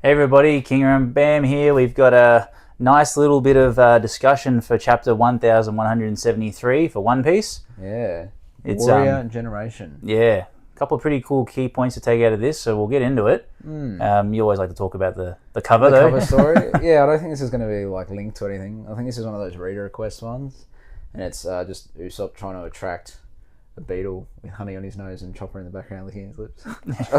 Hey everybody, King and Bam here. We've got a nice little bit of discussion for chapter 1173 for One Piece. Yeah. It's Warrior Generation. yeah, a couple of pretty cool key points to take out of this, so we'll get into it. You always like to talk about the cover The though. cover story. Yeah, I don't think this is going to be like linked to anything. I think this is one of those reader request ones, and it's just Usopp trying to attract a beetle with honey on his nose and Chopper in the background licking his lips. I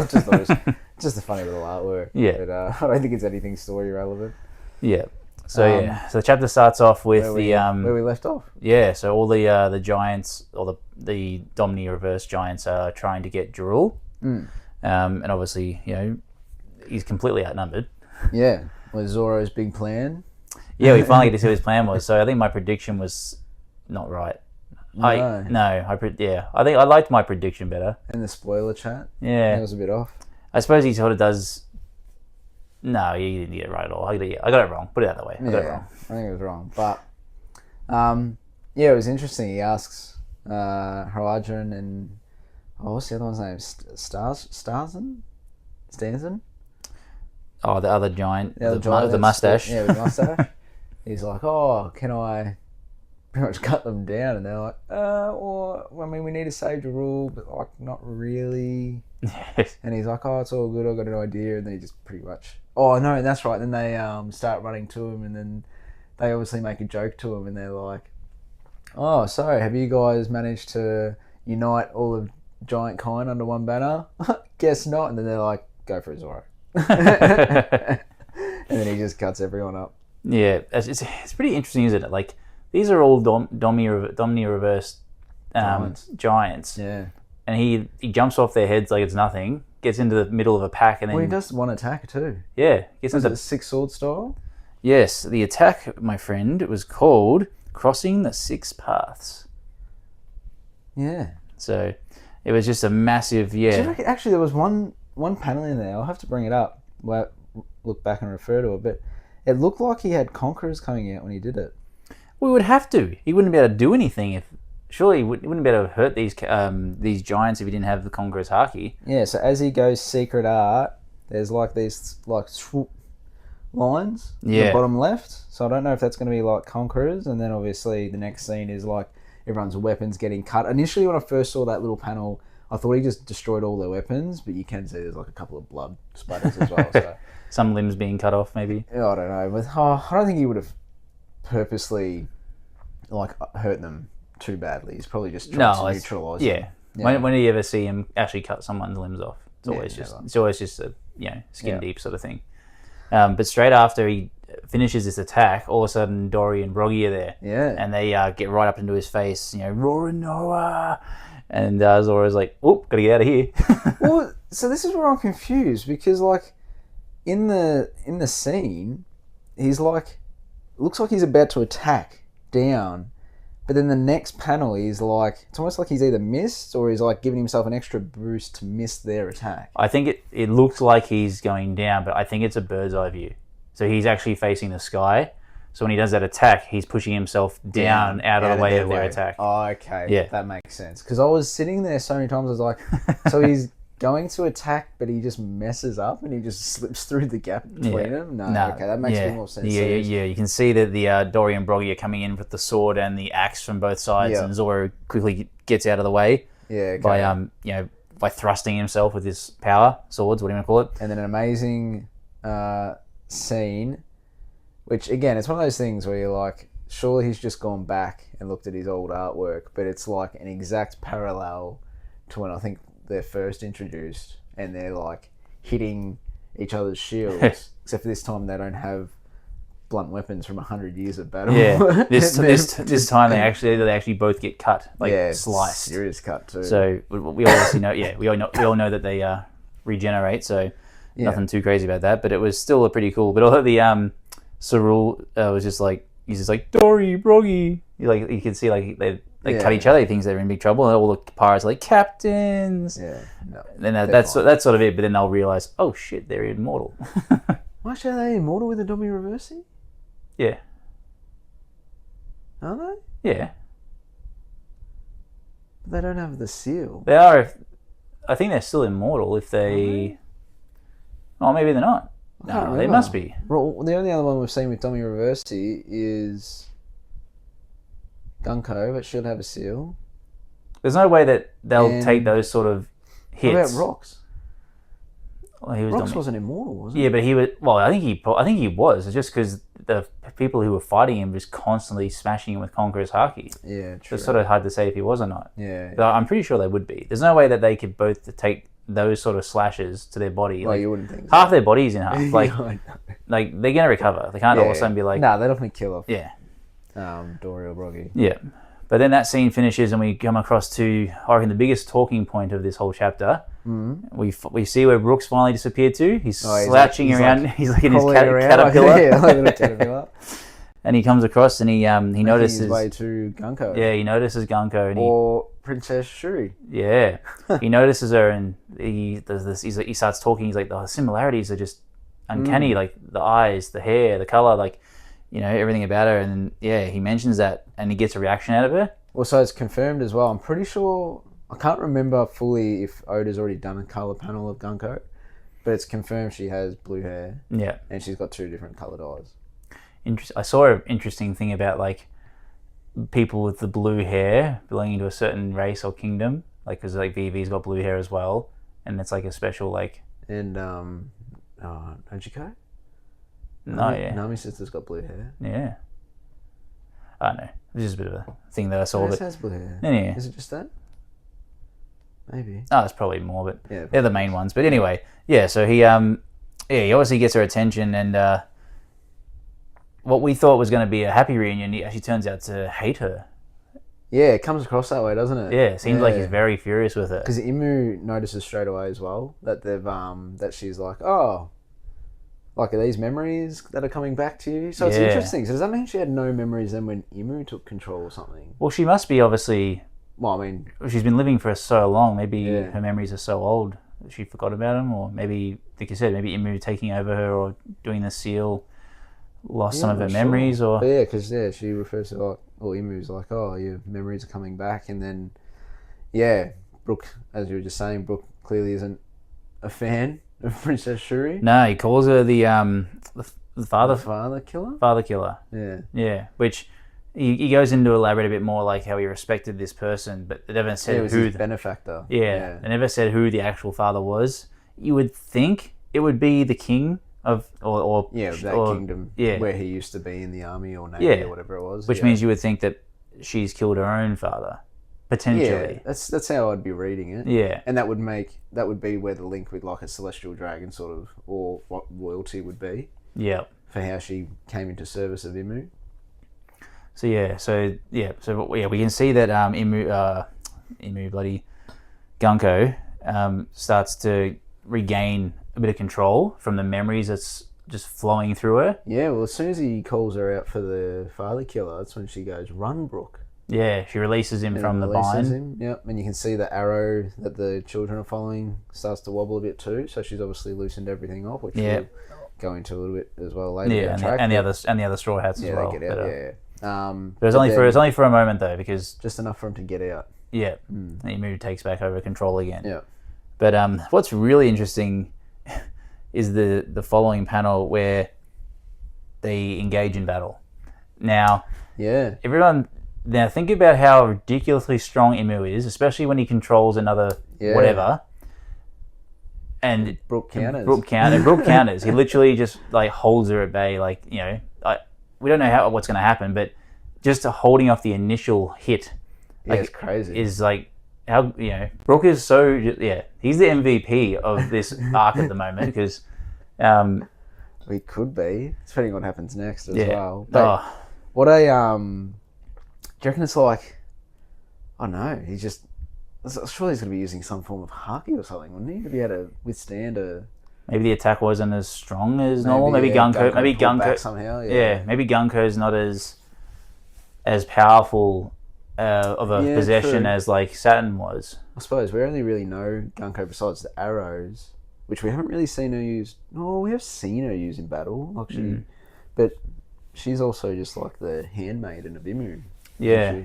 just thought it was just a funny little artwork. Yeah. But I don't think it's anything story relevant. Yeah. So so the chapter starts off with Where we left off. yeah. So all the giants or the Domini reverse giants are trying to get Jurul, and obviously he's completely outnumbered. Yeah. Was Zoro's big plan? Yeah, we finally get to see what his plan was. So I think my prediction was not right. No. I think I liked my prediction better. And the spoiler chat. Yeah, That was a bit off. I suppose he sort of does. No, he didn't get it right at all. I got it wrong. Put it out that way. I got it wrong. I think it was wrong. But yeah, it was interesting. He asks Harajin and what's the other one's name? Stanzen? Oh, the other giant, The other the giant, mustache. Yeah, with the mustache. He's like, oh, can I pretty much cut them down? And they're like, well, I mean, we need to save the rule, but like, not really. And he's like, oh, it's all good. I've got an idea. And then he just pretty much, oh no, that's right. Then they start running to him, and then they obviously make a joke to him, and they're like, oh, so have you guys managed to unite all of giant kind under one banner? Guess not. And then they're like, go for it, Zoro. And then he just cuts everyone up. Yeah, it's pretty interesting, isn't it? Like these are all Domini reverse giants. Yeah. And he jumps off their heads like it's nothing, gets into the middle of a pack, and then Well, he does one attack too. yeah, gets Was into it six sword style? yes. The attack, my friend, was called Crossing the Six Paths. Yeah. So it was just a massive Do you yeah. reckon, actually, there was one panel in there. I'll have to bring it up. Look back and refer to it, but it looked like he had conquerors coming out when he did it. We would have to. He wouldn't be able to do anything if. Surely he wouldn't be able to hurt these giants if he didn't have the Conqueror's Haki. Yeah. So as he goes secret art, there's like these like swoop lines in the bottom left. So I don't know if that's going to be like conquerors, and then obviously the next scene is like everyone's weapons getting cut. Initially, when I first saw that little panel, I thought he just destroyed all their weapons, but you can see there's like a couple of blood splatters as well. So Some limbs being cut off, maybe. yeah, I don't know, but I don't think he would have purposely like hurt them too badly. He's probably just trying to neutralise them. Yeah. When do you ever see him actually cut someone's limbs off? It's never. always just a skin deep sort of thing. But straight after he finishes this attack, all of a sudden Dory and Broggy are there. Yeah. And they get right up into his face, roaring Noah. And Zoro's like, "Whoop, gotta get out of here." Well, so this is where I'm confused because like in the scene, he's like looks like he's about to attack down, but then the next panel he's like it's almost like he's either missed or he's like giving himself an extra boost to miss their attack. I think it looks like he's going down, but I think it's a bird's eye view. So he's actually facing the sky. So when he does that attack, he's pushing himself down out of the way of their attack. Oh, okay. Yeah. That makes sense. Because I was sitting there so many times, I was like, so he's going to attack, but he just messes up and he just slips through the gap between them? No, okay, that makes more sense. Yeah. You can see that the Dory and Broggy are coming in with the sword and the axe from both sides, and Zoro quickly gets out of the way by thrusting himself with his power swords, what do you want to call it? And then an amazing scene, which again, it's one of those things where you're like, surely he's just gone back and looked at his old artwork, but it's like an exact parallel to when I think they're first introduced, and they're like hitting each other's shields, except for this time they don't have blunt weapons from 100 years of battle. Yeah, this time they actually both get cut, sliced. Serious cut too. So we obviously know, we all know that they regenerate. So nothing too crazy about that, but it was still a pretty cool. But although the Cyril was just like he's just like Dory, Broggy. You can see like they cut each other. He thinks they're in big trouble, and all the pirates are like captains. Yeah, no. And that's sort of it. But then they'll realize, oh shit, they're immortal. Why are they immortal with the Domini Reversi? Yeah. Are they? Yeah. But they don't have the seal. They are. I think they're still immortal if they. Oh, maybe they're not. I can't No, remember. they must be. Well, the only other one we've seen with Tommy Reversi is Gunko, but she'll have a seal. There's no way that they'll And take those sort of hits. What about Rox? Well, he was Rox wasn't immortal, was he? Yeah, but he was. Well, I think he was. It's just because the people who were fighting him just constantly smashing him with Conqueror's Haki. Yeah, true. It's sort of hard to say if he was or not. Yeah. But I'm pretty sure they would be. There's no way that they could both take those sort of slashes to their body. Well, like, you wouldn't think so. half their body's in half. Like, I know. like they're gonna recover. They can't all of a sudden be like, Nah, they definitely kill off yeah, Dory or Broggy. yeah. But then that scene finishes, and we come across to, I reckon, the biggest talking point of this whole chapter. Mm-hmm. We see where Brooks finally disappeared to. He's slouching he's around. like he's like in his around, caterpillar. yeah, like a little caterpillar. And he comes across and he Making notices his way to Gunko. Yeah, he notices Gunko and Or Princess Shuri. he notices her and he does this. He starts talking. He's like, the similarities are just uncanny. Like the eyes, the hair, the color, like everything about her. And then, he mentions that and he gets a reaction out of her. Well, so it's confirmed as well. I'm pretty sure. I can't remember fully if Oda's already done a color panel of Gunko, but it's confirmed she has blue hair. Yeah, and she's got 2 different colored eyes. I saw an interesting thing about like people with the blue hair belonging to a certain race or kingdom, like because like Vivi's got blue hair as well, and it's like a special like. And Ojiko? Nami's sister's got blue hair. Yeah. I don't know. It's just a bit of a thing that I saw. Who has blue hair? Yeah. Is it just that? Maybe. Oh, it's probably more, but yeah, they're the main ones. But anyway, so he he obviously gets her attention, and what we thought was going to be a happy reunion, he actually turns out to hate her. Yeah, it comes across that way, doesn't it? Yeah, it seems like he's very furious with her. Because Imu notices straight away as well that they've that she's like, oh, like, are these memories that are coming back to you? So it's interesting. So does that mean she had no memories then when Imu took control or something? Well, she must be obviously. Well, I mean, she's been living for so long. Maybe her memories are so old that she forgot about them, or maybe, like you said, maybe Imu taking over her or doing the seal lost some of her memories, or but yeah, because she refers to like, or Imu's like, oh, your memories are coming back, and then Brooke, as you were just saying, Brooke clearly isn't a fan of Princess Shuri. No, he calls her the father killer. Father killer. Yeah. Which he goes into elaborate a bit more, like how he respected this person, but they never said who his benefactor. Yeah, they never said who the actual father was. You would think it would be the king of or kingdom where he used to be in the army or navy or whatever it was. Which means you would think that she's killed her own father. Potentially. Yeah, that's how I'd be reading it. Yeah. And that would be where the link with like a celestial dragon sort of, or what royalty would be. Yeah. For how she came into service of Imu. So we can see that Imu bloody Gunko starts to regain a bit of control from the memories that's just flowing through her. Yeah, well, as soon as he calls her out for the father killer, that's when she goes, "Run, Brooke." Yeah, she releases him from the bind. Yep, and you can see the arrow that the children are following starts to wobble a bit too. So she's obviously loosened everything off, which we'll go into a little bit as well later. Yeah, and the other straw hats as well. They get out. But it was only for a moment though, because just enough for him to get out. Yeah, Imu takes back over control again. Yeah, but what's really interesting is the following panel where they engage in battle. Now, everyone. Now think about how ridiculously strong Imu is, especially when he controls another whatever. And Brooke counters. Brooke counters. He literally just like holds her at bay. Like, we don't know what's going to happen, but just holding off the initial hit, it's crazy. Is like how Brooke is so he's the MVP of this arc at the moment because he could be, depending on what happens next as well. But what do you reckon it's like? I don't know. He's just surely he's going to be using some form of haki or something, wouldn't he, to be able to withstand a. Maybe the attack wasn't as strong as normal. Maybe Gunko somehow. Maybe Gunko's not as powerful of a possession as like Saturn was. I suppose we only really know Gunko besides the arrows, which we haven't really seen her use. No, we have seen her use in battle, actually, but she's also just like the handmaiden of Imu. Yeah.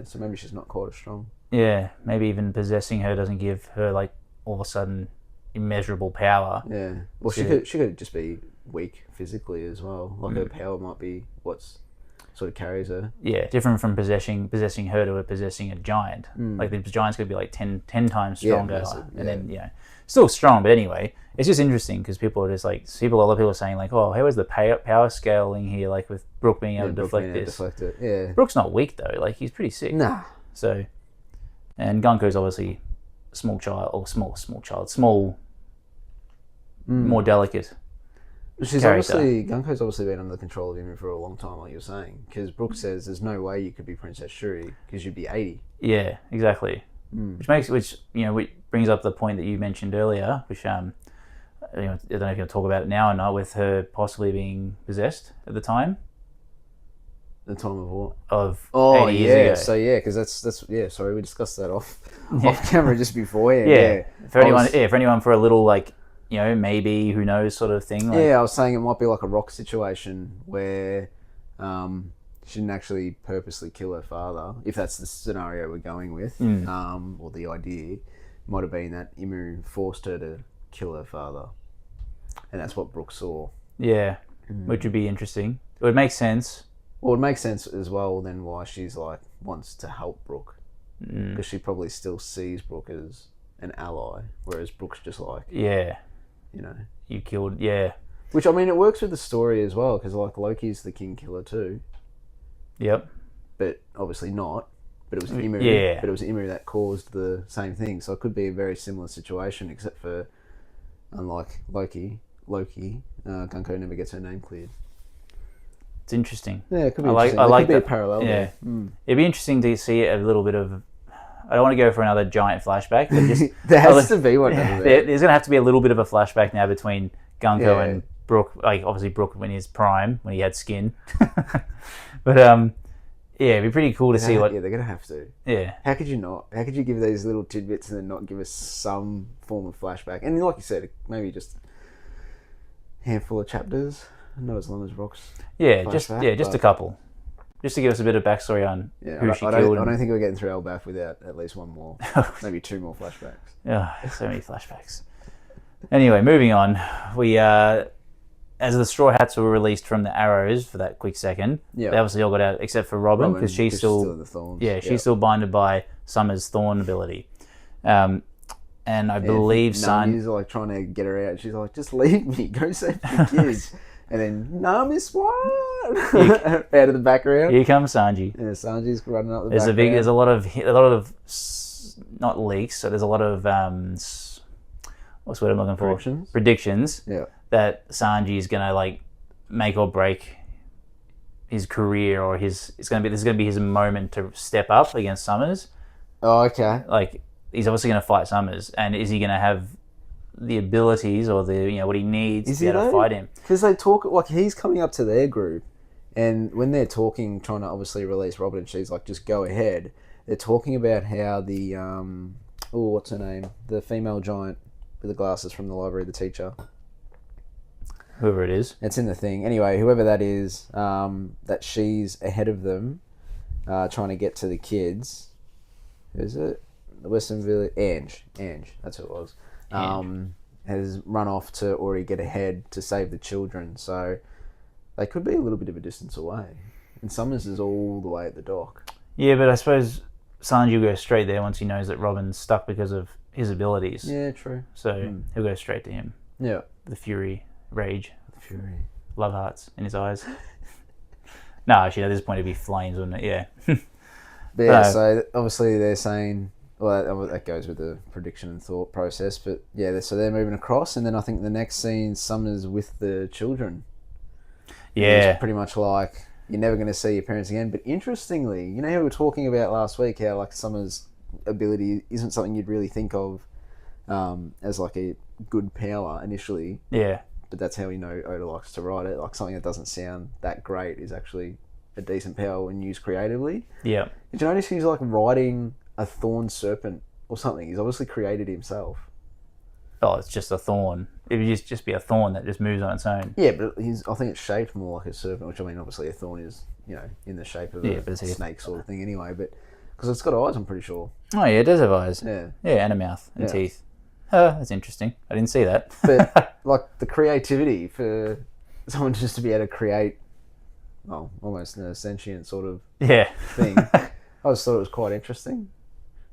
So maybe she's not quite as strong. Yeah, maybe even possessing her doesn't give her like all of a sudden immeasurable power. Yeah. Well, she could just be weak physically as well. Like her power might be what's sort of carries her. Yeah, different from possessing her to possessing a giant. Like the giant's going to be like 10 times stronger, massive, and then still strong. But anyway, it's just interesting because people are just like a lot of people are saying like, oh, how is the power scaling here? Like with Brooke being able to deflect this. Deflect it. Yeah. Brooke's not weak though. Like he's pretty sick. Nah. So, and Gunko's obviously small, more delicate. Gunko's obviously been under the control of him for a long time, like you're saying. Because Brooke says there's no way you could be Princess Shuri because you'd be 80. Yeah, exactly. Which brings up the point that you mentioned earlier, which I don't know if you're going to talk about it now or not, with her possibly being possessed at the time. The time of what? Of 80 years ago. So because that's sorry, we discussed that off camera just before. For anyone for a little like, maybe, who knows sort of thing. Like, I was saying it might be like a Rock situation where she didn't actually purposely kill her father, if that's the scenario we're going with, or the idea might have been that Imu forced her to kill her father, and that's what Brooke saw. Yeah, which would be interesting. It would make sense. Well, it makes sense as well then why she's like wants to help Brooke, because she probably still sees Brooke as an ally, whereas Brooke's just like, you killed, Which, I mean, it works with the story as well, because like Loki's the king killer too. Yep. But obviously not. But it was Imu. Yeah. But it was Imu that caused the same thing, so it could be a very similar situation, except for, unlike Loki, Gunko never gets her name cleared. It's interesting. Yeah, it could be. I like that. A parallel. Yeah, it'd be interesting to see a little bit of. I don't want to go for another giant flashback, but just there has to be one. There's going to have to be a little bit of a flashback now between Gunko and Brooke. Like obviously Brooke in his prime when he had skin, but it'd be pretty cool to see what. Yeah, they're going to have to. Yeah. How could you not? How could you give these little tidbits and then not give us some form of flashback? And like you said, maybe just a handful of chapters. Not as long as Rock's. Yeah, just a couple, just to give us a bit of backstory on who she killed. I don't think we're getting through Elbaf without at least one more, maybe two more flashbacks. Yeah, so many flashbacks. Anyway, moving on. We as the Straw Hats were released from the Arrows for that quick second, they obviously all got out except for Robin because she's still in the thorns. Yeah, she's still binded by Summer's thorn ability. And I believe Sanji's like trying to get her out. She's like, just leave me, go save the kids. And then, Miss Swan! Out of the background. Here comes Sanji. Yeah, Sanji's running up the background. There's a lot of, not leaks, so there's a lot of, what's the word I'm looking for? Predictions. Yeah. That Sanji's going to, like, make or break his career, or this is going to be his moment to step up against Summers. Oh, okay. Like, he's obviously going to fight Summers, and is he going to have the abilities or the what he needs to be able to fight him? Because they talk like he's coming up to their group, and when they're talking, trying to obviously release Robin, and she's like, just go ahead. They're talking about how the what's her name, the female giant with the glasses from the library, the teacher, whoever it is, it's in the thing. Anyway, whoever that is, that she's ahead of them, trying to get to the kids. Who is it? The Western Village. Ange, that's who it was. Has run off to already get ahead to save the children, so they could be a little bit of a distance away. And Summers is all the way at the dock. Yeah, but I suppose Sanji will go straight there once he knows that Robin's stuck because of his abilities. Yeah, true. So he'll go straight to him. Yeah. The fury, rage, love hearts in his eyes. No, actually, at this point it'd be flames, wouldn't it? Yeah. But yeah, so obviously they're saying. Well, that goes with the prediction and thought process, but yeah, so they're moving across, and then I think the next scene, Summer's with the children. Yeah. It's pretty much like, you're never going to see your parents again, but interestingly, you know how we were talking about last week, how like Summer's ability isn't something you'd really think of as like a good power initially. Yeah. But that's how we know Oda likes to write it, like something that doesn't sound that great is actually a decent power when used creatively. Yeah. Did you notice he's like riding a thorn serpent or something? He's obviously created himself. Oh, it's just a thorn. It would just be a thorn that just moves on its own. Yeah, but I think it's shaped more like a serpent, which I mean, obviously a thorn is, in the shape of a snake sort of thing anyway, but because it's got eyes, I'm pretty sure. Oh yeah, it does have eyes. Yeah. Yeah, and a mouth and teeth. Oh, that's interesting. I didn't see that. But like the creativity for someone just to be able to create, well, almost a sentient sort of Yeah. thing. I just thought it was quite interesting.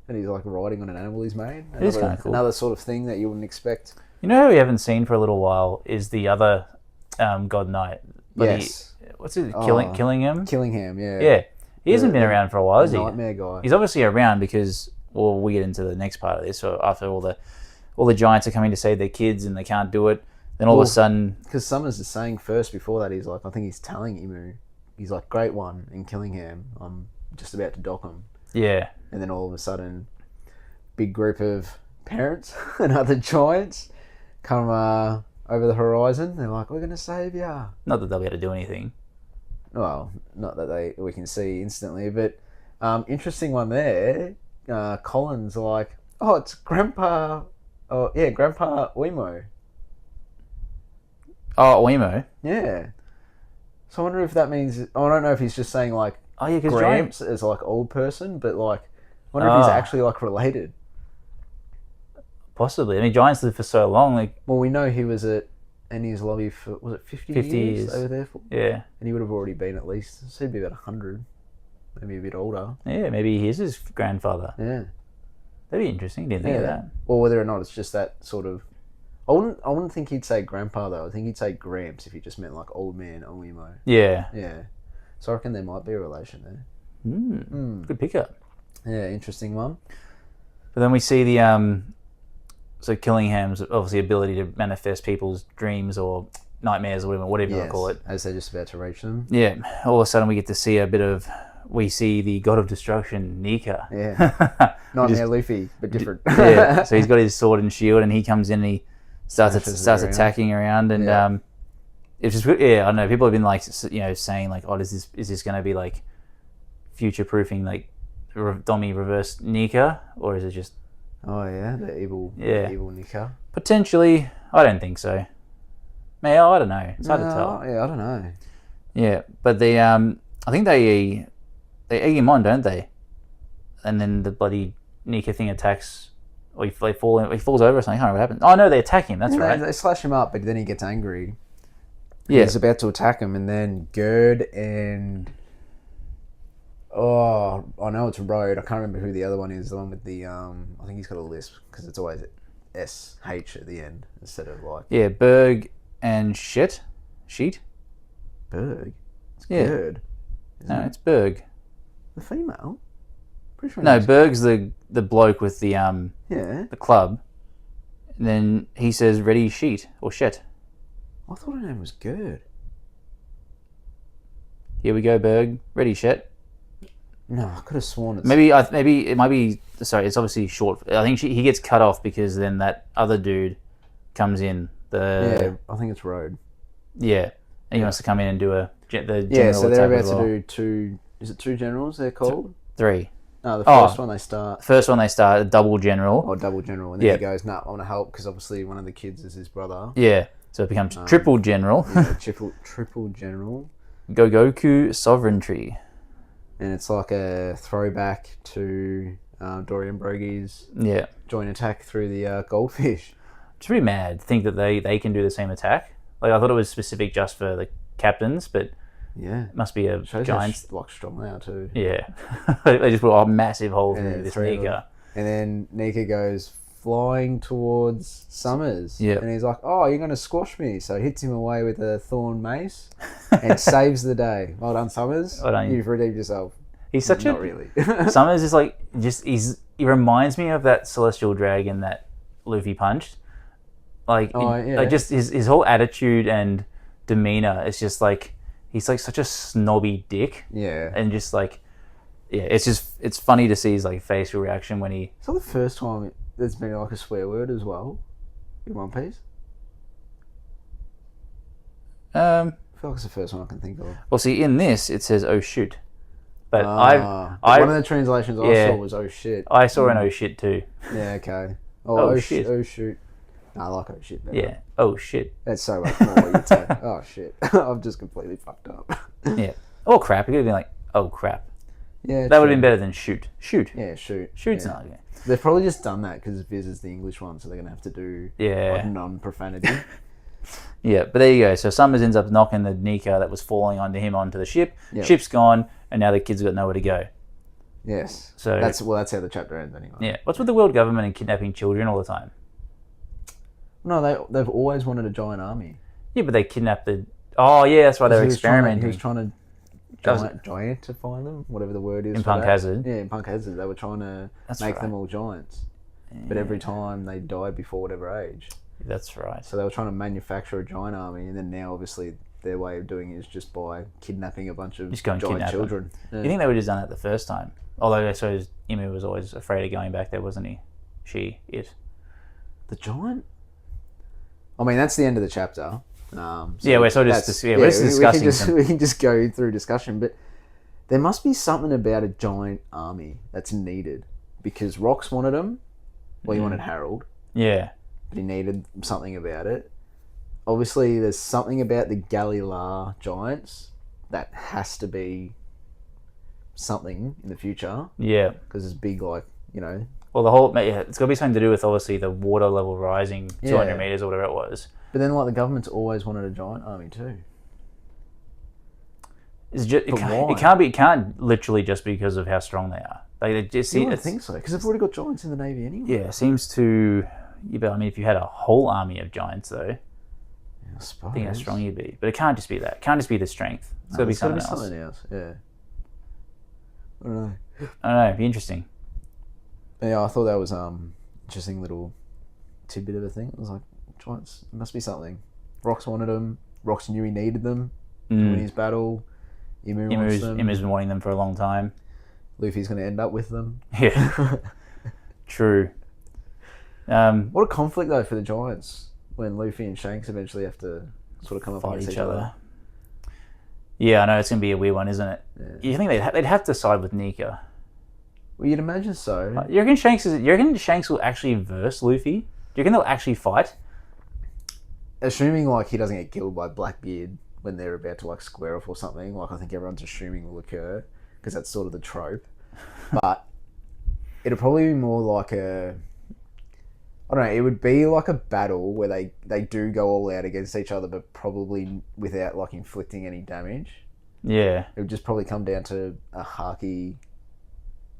And he's like riding on an animal he's made. It is kind of cool. Another sort of thing that you wouldn't expect. You know who we haven't seen for a little while is the other God Knight. Yes. What's it? Killingham? Killingham, yeah. Yeah. He hasn't been around for a while, has he? Nightmare guy. He's obviously around because, well, we get into the next part of this. So after all the giants are coming to save their kids and they can't do it, then all of a sudden... Because Summers is saying first before that, he's like, I think he's telling Emu, he's like, great one in Killingham. I'm just about to dock him. Yeah. And then all of a sudden, big group of parents and other giants come over the horizon. They're like, we're going to save ya. Not that they'll be able to do anything. Well, not that we can see instantly, but interesting one there. Colin's like, oh, it's Grandpa. Oh, yeah, Grandpa Wemo. Oh, Wemo? Yeah. So I wonder if that means... I don't know if he's just saying, like, Oh, yeah, because Gramps is like old person, but, like, I wonder if he's actually, like, related. Possibly. I mean, Giants lived for so long. Like, Well, we know he was at Annie's lobby for, was it 50 years over there for? yeah. And he would have already been at least, so he'd be about 100, maybe a bit older. Yeah, maybe he's his grandfather. Yeah. That'd be interesting. Didn't think of that. Or whether or not it's just that sort of... I wouldn't think he'd say grandpa, though. I think he'd say Gramps if he just meant, like, old man Owemo. Yeah. Yeah. So I reckon there might be a relation there. Good pickup. Yeah, interesting one. But then we see the so Killingham's obviously ability to manifest people's dreams or nightmares or whatever you want to call it. As they're just about to reach them. Yeah. All of a sudden we get to see we see the god of destruction, Nika. Yeah. Nightmare Luffy, but different. Yeah. So he's got his sword and shield and he comes in and he starts attacking around and it's just, I don't know, people have been like, saying like, oh, is this going to be like future proofing like Domi reverse Nika, or is it just... Oh yeah, the evil Nika. Potentially. I don't think so. I don't know. It's hard to tell. Yeah, I don't know. Yeah, but they I think they egg him on, don't they? And then the bloody Nika thing attacks, or he falls over or something. I can't remember what happened. Oh no, they attack him. That's right. They slash him up, but then he gets angry. Yeah. He's about to attack him, and then Gerd and... Oh, I know it's Road. I can't remember who the other one is. The one with the... I think he's got a lisp, because it's always SH at the end, instead of like... Yeah, Berg and Sheet? Berg? It's Yeah. Gerd. No, it's Berg. The female? Pretty sure No, Berg's the bloke with the Yeah. the club. And then he says ready Sheet or Shet. I thought her name was Gerd. Here we go, Berg. Ready Shet. No, I could have sworn it's... Maybe it might be. Sorry, it's obviously short. I think he gets cut off because then that other dude comes in. Yeah, I think it's Road. Yeah, and he wants to come in and do the general Yeah, so they're attack as about well. to do two... Is it two generals they're called? 3. No, the first one they start... First one they start a double general. Or double general. And then he goes, I want to help, because obviously one of the kids is his brother. Yeah, so it becomes triple general. Yeah, triple general. Gogoku sovereignty. And it's like a throwback to Dorian Brogy's joint attack through the goldfish. It's pretty mad to think that they can do the same attack. Like, I thought it was specific just for the captains, but it must be a giant... Like strong now too. Yeah. They just put a massive hole through this Nika. And then Nika goes flying towards Summers. Yeah. And he's like, oh, you're going to squash me. So hits him away with a thorn mace and saves the day. Well done, Summers. Well done. You've redeemed yourself. He's such Not really. Summers is like, he reminds me of that celestial dragon that Luffy punched. Like, like just his whole attitude and demeanor is just like, he's like such a snobby dick. Yeah. And just like, it's funny to see his like facial reaction when he... It's not the first time there's been like a swear word as well in One Piece. I feel like it's the first one I can think of. Well, see, in this it says "oh shoot," but one of the translations I saw was "oh shit." I saw an "oh shit" too. Yeah, okay. Oh shit! Oh shoot! No, I like "oh shit" better. Yeah. Oh shit. That's so much more what you'd say. Oh shit! I'm just completely fucked up. Yeah. Oh crap! It could have been like, "oh crap." Yeah. That would have been better than "shoot." Shoot. Yeah, shoot. Shoot's not good. They've probably just done that because Viz is the English one, so they're gonna have to do like non-profanity. Yeah, but there you go. So Summers ends up knocking the Nika that was falling onto him onto the ship. Yep. Ship's gone, and now the kid's got nowhere to go. Yes. So that's how the chapter ends anyway. Yeah. What's with the world government and kidnapping children all the time? No, they've always wanted a giant army. Yeah, but they kidnapped the. Oh yeah, that's why they were experimenting. He was trying to giantify them, whatever the word is. In Punk Hazard. Yeah, in Punk Hazard, they were trying to make them all giants. Yeah. But every time they died before whatever age. That's right. So they were trying to manufacture a giant army, and then now obviously their way of doing it is just by kidnapping a bunch of giant children. Yeah. You think they would have just done it the first time? Although I suppose Imu was always afraid of going back there, wasn't he? The giant? I mean, that's the end of the chapter. So yeah, we're sort of discussing. We can just go through discussion, but there must be something about a giant army that's needed, because Rox wanted them. Well, he wanted Harold. Yeah. But he needed something about it. Obviously, there's something about the Galilar giants that has to be something in the future. Yeah. Because it's big, like, you know. Well, it's got to be something to do with, obviously, the water level rising 200 meters or whatever it was. But then, like, the government's always wanted a giant army too. It can't literally just because of how strong they are. Like, you wouldn't think so, because they've already got giants in the Navy anyway. Yeah, it seems to. Yeah, but I mean, if you had a whole army of giants, though, I suppose. I think how strong you'd be. But it can't just be that. It can't just be the strength. It's got to be something else. Yeah. I don't know. It'd be interesting. Yeah, I thought that was interesting little tidbit of a thing. I was like, giants, it must be something. Rox wanted them. Rox knew he needed them to win his battle. Imu's been wanting them for a long time. Luffy's going to end up with them. Yeah. True. What a conflict, though, for the giants when Luffy and Shanks eventually have to sort of come up against each other. Yeah, I know, it's going to be a weird one, isn't it? Yeah. You think they'd have to side with Nika? Well, you'd imagine so. You reckon Shanks will actually verse Luffy? Do you reckon they'll actually fight? Assuming, like, he doesn't get killed by Blackbeard when they're about to, like, square off or something, like I think everyone's assuming will occur, because that's sort of the trope. But it'll probably be more like I don't know, it would be like a battle where they do go all out against each other, but probably without, like, inflicting any damage. Yeah. It would just probably come down to a Haki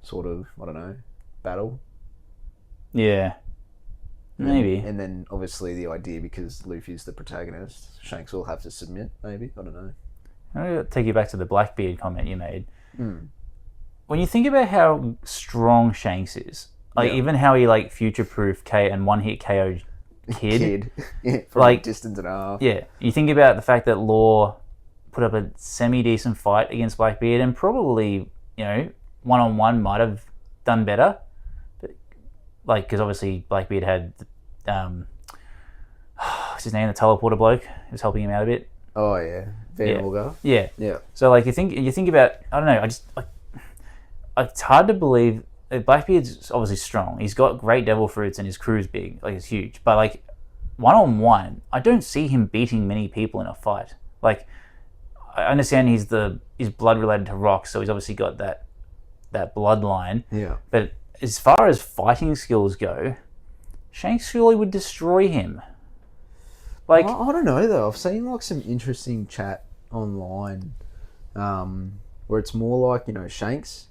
sort of, I don't know, battle. Yeah. Maybe. And then, obviously, the idea, because Luffy's the protagonist, Shanks will have to submit, maybe. I don't know. I'm going to take you back to the Blackbeard comment you made. When you think about how strong Shanks is, like, even how he, like, future-proof K and one-hit KO Kid. Yeah, from like, a distance and a half. Yeah. You think about the fact that Law put up a semi-decent fight against Blackbeard, and probably, you know, one-on-one might have done better. But, like, because obviously Blackbeard had, what's his name, the teleporter bloke, who was helping him out a bit. Oh, yeah. Van Orga. Yeah. Yeah. So, like, you think about, I don't know, it's hard to believe. Blackbeard's obviously strong. He's got great devil fruits and his crew's big, like, it's huge. But, like, one-on-one, I don't see him beating many people in a fight. Like, I understand he's blood related to Rox, so he's obviously got that bloodline. Yeah. But as far as fighting skills go, Shanks surely would destroy him. Like, I don't know, though. I've seen, like, some interesting chat online where it's more like, you know, Shanks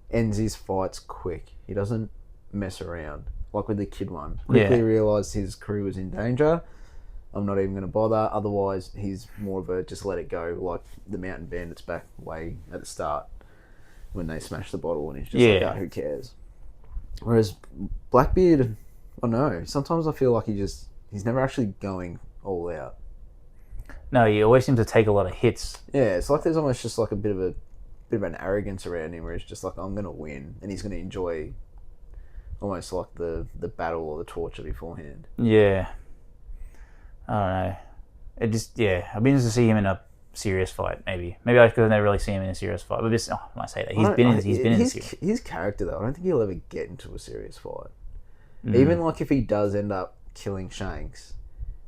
ends his fights quick. He doesn't mess around, like with the kid one. Quickly realised his crew was in danger. I'm not even going to bother. Otherwise, he's more of a just let it go, like the Mountain Bandits back way at the start when they smashed the bottle, and he's just like, oh, who cares? Whereas Blackbeard, I don't know. Sometimes I feel like he's never actually going all out. No, he always seems to take a lot of hits. Yeah, it's like there's almost just like a bit of an arrogance around him, where it's just like, I'm going to win, and he's going to enjoy almost like the battle or the torture beforehand. Yeah. I don't know. It just, I'd be interested to see him in a serious fight, maybe. Maybe I could never really see him in a serious fight. But this, I might say that. He's been in a serious. His character, though, I don't think he'll ever get into a serious fight. Even like if he does end up killing Shanks,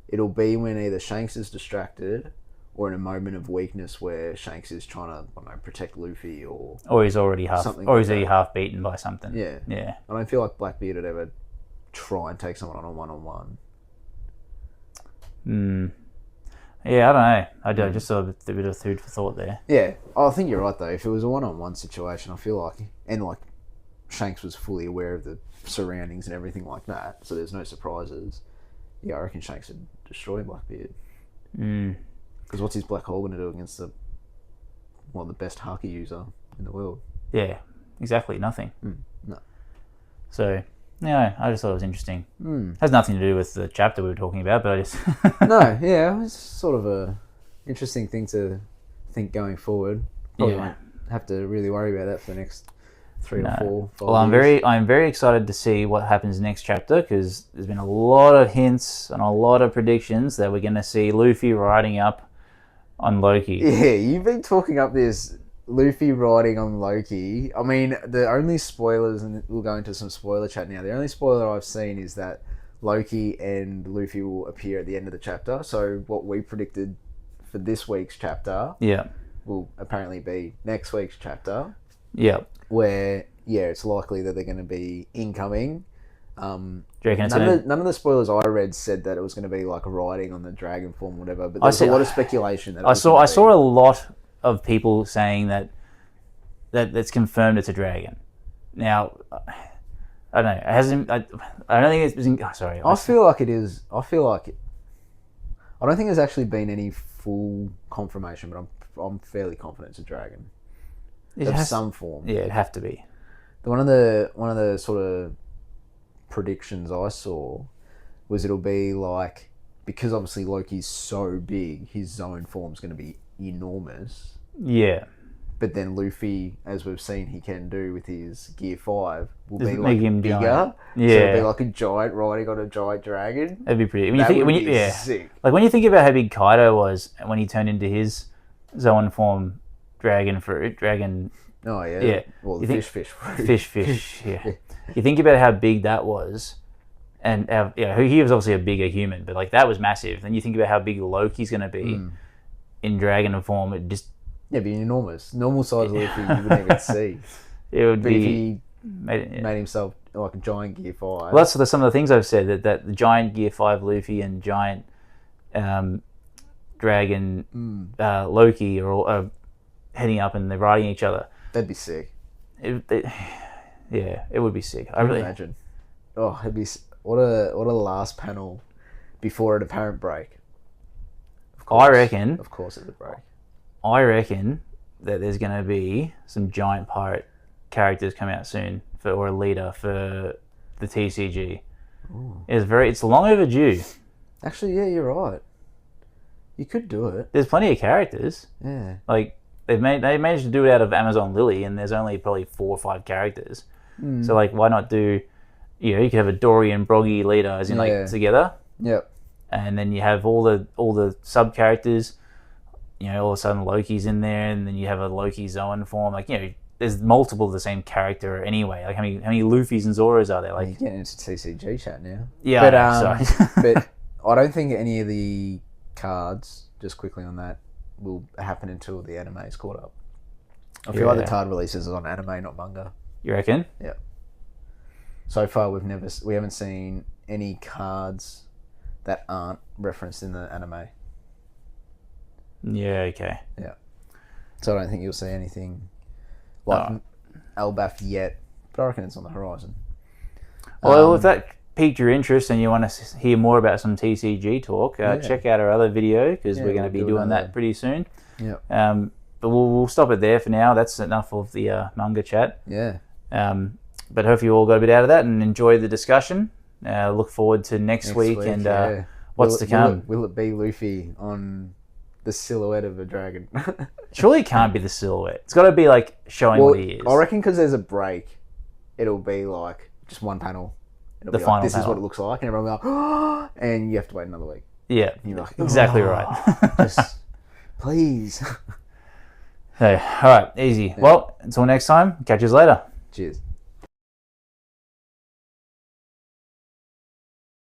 it'll be when either Shanks is distracted or in a moment of weakness where Shanks is trying to, I don't know, protect Luffy or he's already half half beaten by something. Yeah. I don't feel like Blackbeard would ever try and take someone on a one-on-one. Yeah, I don't know. I just saw a bit of food for thought there. Yeah, I think you're right though. If it was a one-on-one situation, I feel like, and like Shanks was fully aware of the surroundings and everything like that, so there's no surprises. Yeah, I reckon Shanks would destroy Blackbeard. Because what's his black hole going to do against the best haki user in the world? Yeah, exactly. Nothing. No. So, yeah, I just thought it was interesting. Has nothing to do with the chapter we were talking about, but I just... No, yeah, it's sort of a interesting thing to think going forward. Probably won't have to really worry about that for the next 3 or 4, 5 Well, years. I'm very excited to see what happens next chapter, because there's been a lot of hints and a lot of predictions that we're going to see Luffy riding up on Loki. Yeah, you've been talking up this Luffy riding on Loki. I mean, the only spoilers, and we'll go into some spoiler chat now, the only spoiler I've seen is that Loki and Luffy will appear at the end of the chapter. So what we predicted for this week's chapter will apparently be next week's chapter. Yeah. Where, yeah, it's likely that they're going to be incoming. Do you reckon none of the spoilers I read said that it was going to be like riding on the dragon form or whatever, but there's a lot of speculation that I saw a lot of people saying that it's confirmed it's a dragon. Now, I don't know. It hasn't. I don't think it's been. Sorry. I feel like it is. I don't think there's actually been any full confirmation, but I'm fairly confident it's a dragon of some form. Yeah, it'd have to be. One of the sort of predictions I saw was it'll be like, because obviously Loki's so big, his zone form's going to be enormous. Yeah. But then Luffy, as we've seen he can do with his Gear 5, will be Make like him bigger. giant. Yeah. So it'll be like a giant riding on a giant dragon. That'd be pretty. Sick. Like when you think about how big Kaido was when he turned into his zone form dragon fruit, dragon. Oh yeah. Yeah. Well, the fish fruit. Fish. Yeah. You think about how big that was, and he was obviously a bigger human, but like that was massive. Then you think about how big Loki's going to be in dragon form. It just be enormous. Normal size Luffy you wouldn't even see. It would but be. If he made himself like a giant Gear 5. Well, that's some of the things I've said that the giant Gear 5 Luffy and giant dragon Loki are all heading up and they're riding each other. That'd be sick. Yeah, it would be sick. I really imagine. Oh, it'd be what a last panel before an apparent break. I reckon. Of course, it's a break. I reckon that there's going to be some giant pirate characters come out soon or a leader for the TCG. Ooh. It's long overdue. Actually, yeah, you're right. You could do it. There's plenty of characters. Yeah. Like they managed to do it out of Amazon Lily, and there's only probably 4 or 5 characters. So like, why not do? You could have a Dory and Broggy leader, as in like together. Yep. And then you have all the sub characters. All of a sudden Loki's in there, and then you have a Loki Zoan form. Like there's multiple of the same character anyway. Like how many Luffys and Zoras are there? Like you're getting into TCG chat now. Yeah, but but I don't think any of the cards, just quickly on that, will happen until the anime is caught up. I feel like the card releases are on anime, not manga. You reckon? Yeah. So far, we haven't seen any cards that aren't referenced in the anime. Yeah. Okay. Yeah. So I don't think you'll see anything like Elbaf yet, but I reckon it's on the horizon. Well, if that piqued your interest and you want to hear more about some TCG talk, check out our other video because we're going to be doing that pretty soon. Yeah. But we'll stop it there for now. That's enough of the manga chat. Yeah. But hope you all got a bit out of that and enjoyed the discussion. Look forward to next week and what's to come. Will it be Luffy on the silhouette of a dragon? Surely it can't be the silhouette. It's got to be like showing what he is. I reckon because there's a break, it'll be like just one panel. It'll the be final like, this panel. is what it looks like, and everyone will go, oh, and you have to wait another week. Yeah, and you're like, exactly right. Just please. Hey, all right, easy. Yeah. Well, until next time, catch you later. Cheers.